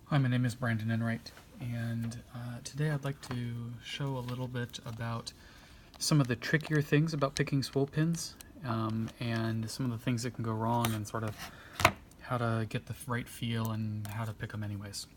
Hi, my name is Brandon Enright, and today I'd like to show a little bit about some of the trickier things about picking spool pins, and some of the things that can go wrong, and sort of how to get the right feel and how to pick them anyways.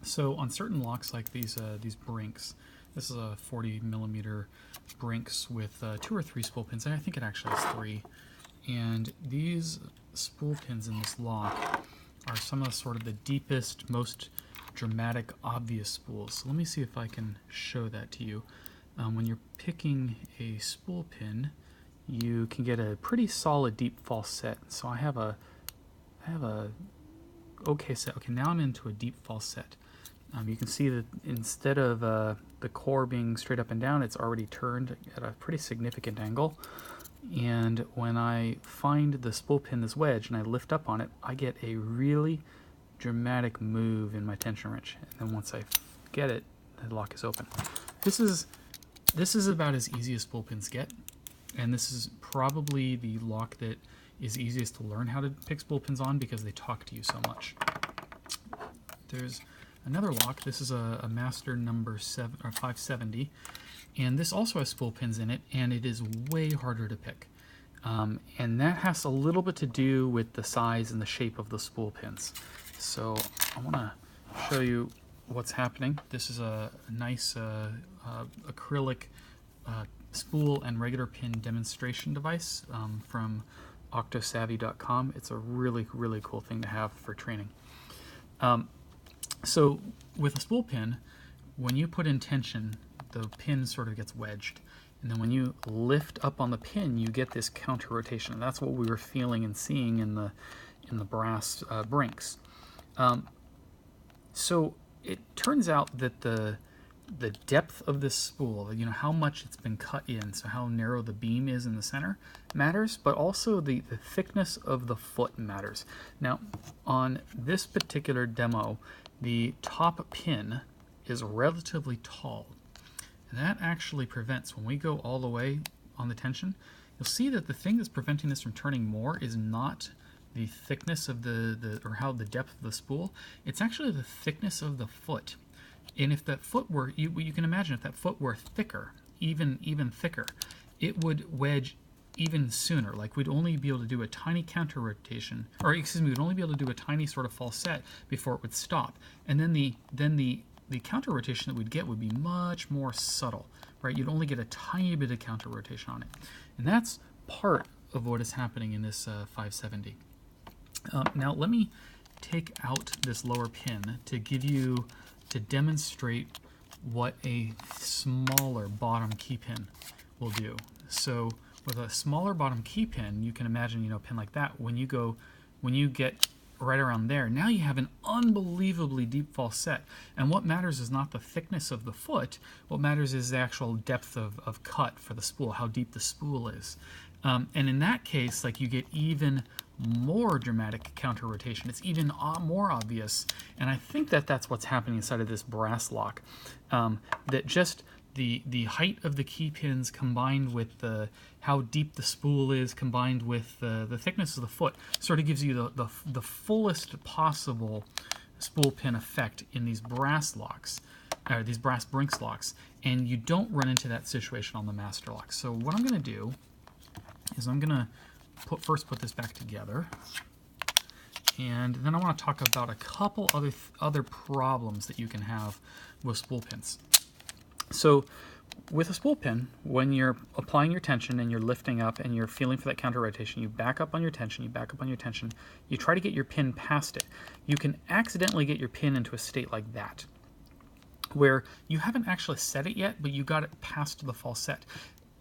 So on certain locks like these Brinks, this is a 40mm Brinks with 2 or 3 spool pins, and I think it actually has 3. And these spool pins in this lock are some of the sort of the deepest, most dramatic, obvious spools. So let me see if I can show that to you. When you're picking a spool pin, you can get a pretty solid deep false set. So I have a okay set. Okay, now I'm into a deep false set. You can see that instead of the core being straight up and down, it's already turned at a pretty significant angle. And when I find the spool pin, this wedge, and I lift up on it, I get a really dramatic move in my tension wrench. And then once I get it, the lock is open. This is about as easy as spool pins get, and this is probably the lock that is easiest to learn how to pick spool pins on because they talk to you so much. There's another lock. This is a Master number 570. And this also has spool pins in it, and it is way harder to pick. And that has a little bit to do with the size and the shape of the spool pins. So I want to show you what's happening. This is a nice acrylic spool and regular pin demonstration device from octosavvy.com. It's a really, really cool thing to have for training. So with a spool pin, when you put in tension, the pin sort of gets wedged, and then when you lift up on the pin, you get this counter rotation. And that's what we were feeling and seeing in the brass Brinks. So it turns out that the depth of this spool, you know, how much it's been cut in, so how narrow the beam is in the center matters, but also the thickness of the foot matters. Now, on this particular demo, the top pin is relatively tall. And that actually prevents, when we go all the way on the tension, you'll see that the thing that's preventing this from turning more is not the thickness of or how the depth of the spool. It's actually the thickness of the foot. And if that foot were, you can imagine if that foot were thicker, even thicker, it would wedge even sooner. Like we'd only be able to do a tiny counter rotation, or excuse me, we'd only be able to do a tiny sort of false set before it would stop. And then the counter rotation that we'd get would be much more subtle, right? You'd only get a tiny bit of counter rotation on it. And that's part of what is happening in this 570. Now let me take out this lower pin to demonstrate what a smaller bottom key pin will do. So with a smaller bottom key pin, you can imagine, you know, a pin like that, when you get right around there, now you have an unbelievably deep false set. And what matters is not the thickness of the foot, what matters is the actual depth of cut for the spool, how deep the spool is. And in that case, like, you get even more dramatic counter rotation. It's even more obvious. And I think that that's what's happening inside of this brass lock. That just the height of the key pins combined with how deep the spool is, combined with the thickness of the foot, sort of gives you the fullest possible spool pin effect in these brass locks, or these brass Brinks locks, and you don't run into that situation on the master lock. So what I'm going to do is I'm going to first put this back together, and then I want to talk about a couple other problems that you can have with spool pins. So with a spool pin, when you're applying your tension and you're lifting up and you're feeling for that counter rotation, you back up on your tension, you try to get your pin past it. You can accidentally get your pin into a state like that, where you haven't actually set it yet, but you got it past the false set.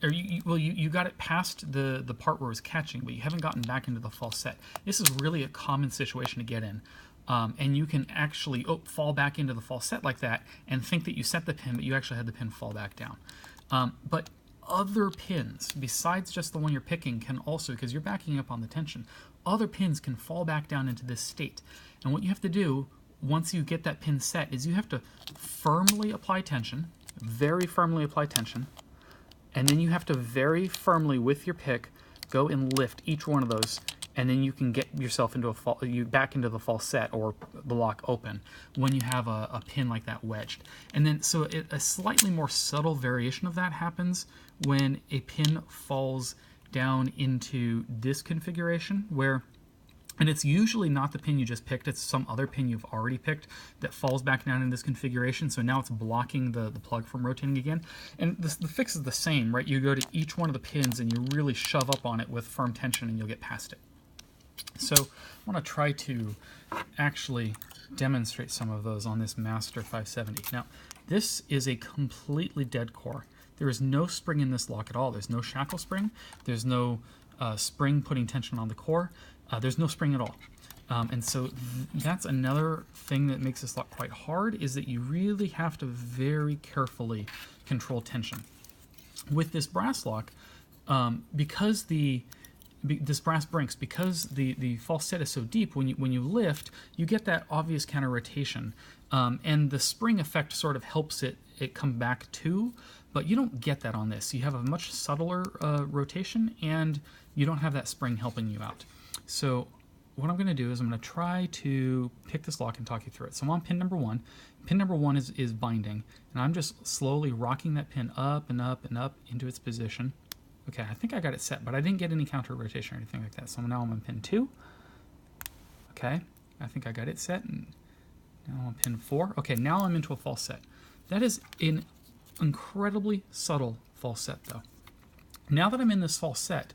Or you got it past the part where it was catching, but you haven't gotten back into the false set. This is really a common situation to get in. And you can actually fall back into the false set like that and think that you set the pin, but you actually had the pin fall back down. But other pins, besides just the one you're picking, can also, because you're backing up on the tension, other pins can fall back down into this state. And what you have to do once you get that pin set is you have to firmly apply tension, very firmly apply tension, and then you have to very firmly with your pick go and lift each one of those and then you can get yourself into back into the false set or the lock open when you have a pin like that wedged. And then so a slightly more subtle variation of that happens when a pin falls down into this configuration where, and it's usually not the pin you just picked, it's some other pin you've already picked that falls back down in this configuration. So now it's blocking the plug from rotating again. And the fix is the same, right? You go to each one of the pins and you really shove up on it with firm tension and you'll get past it. So I want to try to actually demonstrate some of those on this Master 570. Now, this is a completely dead core. There is no spring in this lock at all. There's no shackle spring. There's no spring putting tension on the core. There's no spring at all. And so that's another thing that makes this lock quite hard, is that you really have to very carefully control tension. With this brass lock, because this brass brinks, because the false set is so deep, when you lift, you get that obvious counter rotation, and the spring effect sort of helps it come back too, but you don't get that on this. You have a much subtler rotation, and you don't have that spring helping you out. So what I'm going to do is I'm going to try to pick this lock and talk you through it. So I'm on pin number 1. Pin number 1 is binding, and I'm just slowly rocking that pin up and up and up into its position. Okay, I think I got it set, but I didn't get any counter rotation or anything like that. So now I'm on pin 2. Okay, I think I got it set, and now I'm on pin 4. Okay, now I'm into a false set. That is an incredibly subtle false set, though. Now that I'm in this false set,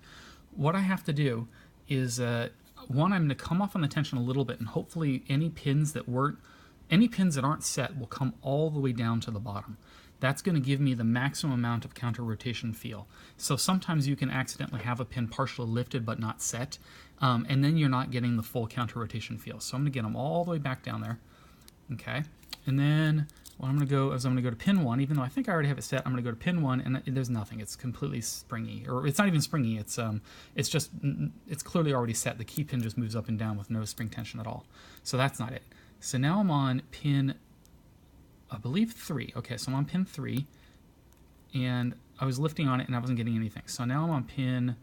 what I have to do is, one, I'm going to come off on the tension a little bit, and hopefully any pins that aren't set will come all the way down to the bottom. That's going to give me the maximum amount of counter rotation feel. So sometimes you can accidentally have a pin partially lifted but not set, and then you're not getting the full counter rotation feel. So I'm going to get them all the way back down there. Okay, and then what I'm going to go is I'm going to go to pin 1. Even though I think I already have it set, I'm going to go to pin 1, and there's nothing. It's completely springy, or it's not even springy. It's clearly already set. The key pin just moves up and down with no spring tension at all. So that's not it. So now I'm on pin, I believe 3. Okay, so I'm on pin 3, and I was lifting on it and I wasn't getting anything. So now I'm on pin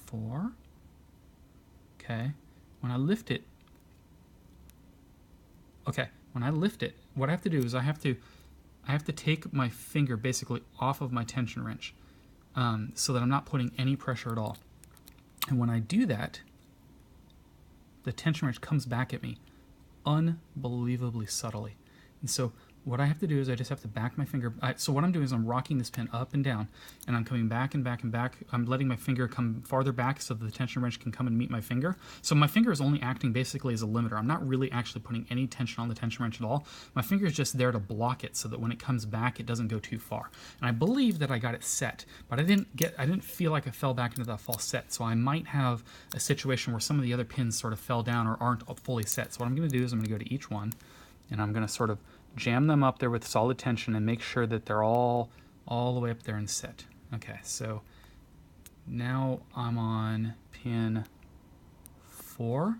4. Okay, when I lift it, what I have to do is I have to take my finger basically off of my tension wrench, so that I'm not putting any pressure at all. And when I do that, the tension wrench comes back at me unbelievably subtly. And so what I have to do is I just have to back my finger. So what I'm doing is I'm rocking this pin up and down, and I'm coming back and back and back. I'm letting my finger come farther back so that the tension wrench can come and meet my finger. So my finger is only acting basically as a limiter. I'm not really actually putting any tension on the tension wrench at all. My finger is just there to block it so that when it comes back, it doesn't go too far. And I believe that I got it set, but I didn't feel like I fell back into that false set. So I might have a situation where some of the other pins sort of fell down or aren't fully set. So what I'm going to do is I'm going to go to each one, and I'm going to sort of jam them up there with solid tension and make sure that they're all the way up there and set. Okay, so now I'm on pin 4,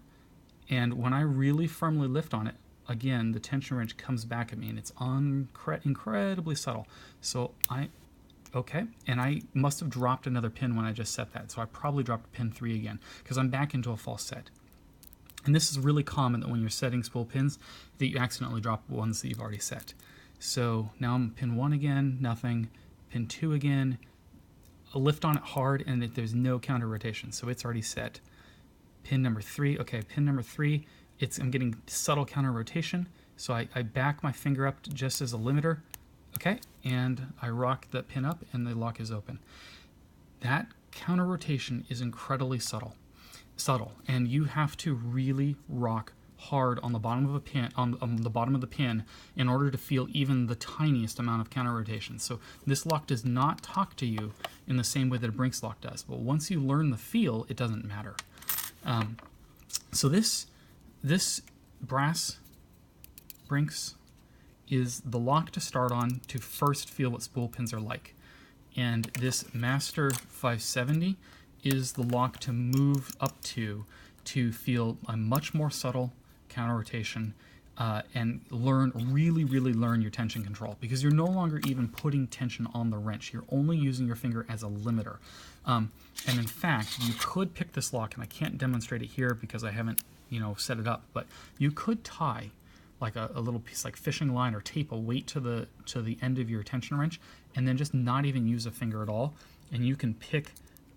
and when I really firmly lift on it, again, the tension wrench comes back at me, and it's incredibly subtle. So and I must have dropped another pin when I just set that, so I probably dropped pin 3 again, because I'm back into a false set. And this is really common, that when you're setting spool pins, that you accidentally drop ones that you've already set. So now I'm pin 1 again, nothing. Pin 2 again, a lift on it hard, and there's no counter rotation, so it's already set. Pin number 3, okay, pin number 3, I'm getting subtle counter rotation, so I back my finger up just as a limiter, okay, and I rock the pin up, and the lock is open. That counter rotation is incredibly subtle, and you have to really rock hard on the bottom of a pin, on the bottom of the pin, in order to feel even the tiniest amount of counter rotation. So this lock does not talk to you in the same way that a Brinks lock does, but once you learn the feel, it doesn't matter. So this brass Brinks is the lock to start on to first feel what spool pins are like, and this Master 570 is the lock to move up to feel a much more subtle counter rotation, and really learn your tension control, because you're no longer even putting tension on the wrench. You're only using your finger as a limiter. And in fact, you could pick this lock, and I can't demonstrate it here because I haven't, set it up, but you could tie like a little piece like fishing line or tape a weight to the end of your tension wrench, and then just not even use a finger at all, and you can pick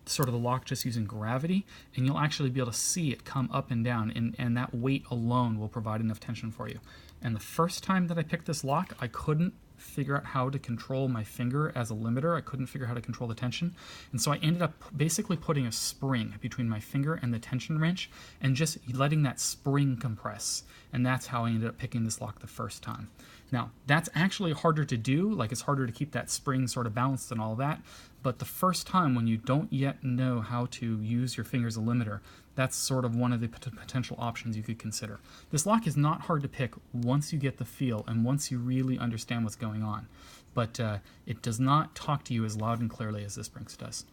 sort of the lock just using gravity, and you'll actually be able to see it come up and down, and that weight alone will provide enough tension for you. And the first time that I picked this lock, I couldn't figure out how to control my finger as a limiter. I couldn't figure out how to control the tension, and so I ended up basically putting a spring between my finger and the tension wrench and just letting that spring compress, and that's how I ended up picking this lock the first time. Now, that's actually harder to do, like it's harder to keep that spring sort of balanced and all that, but the first time when you don't yet know how to use your finger as a limiter, that's sort of one of the potential options you could consider. This lock is not hard to pick once you get the feel and once you really understand what's going on, but it does not talk to you as loud and clearly as this Brinks does.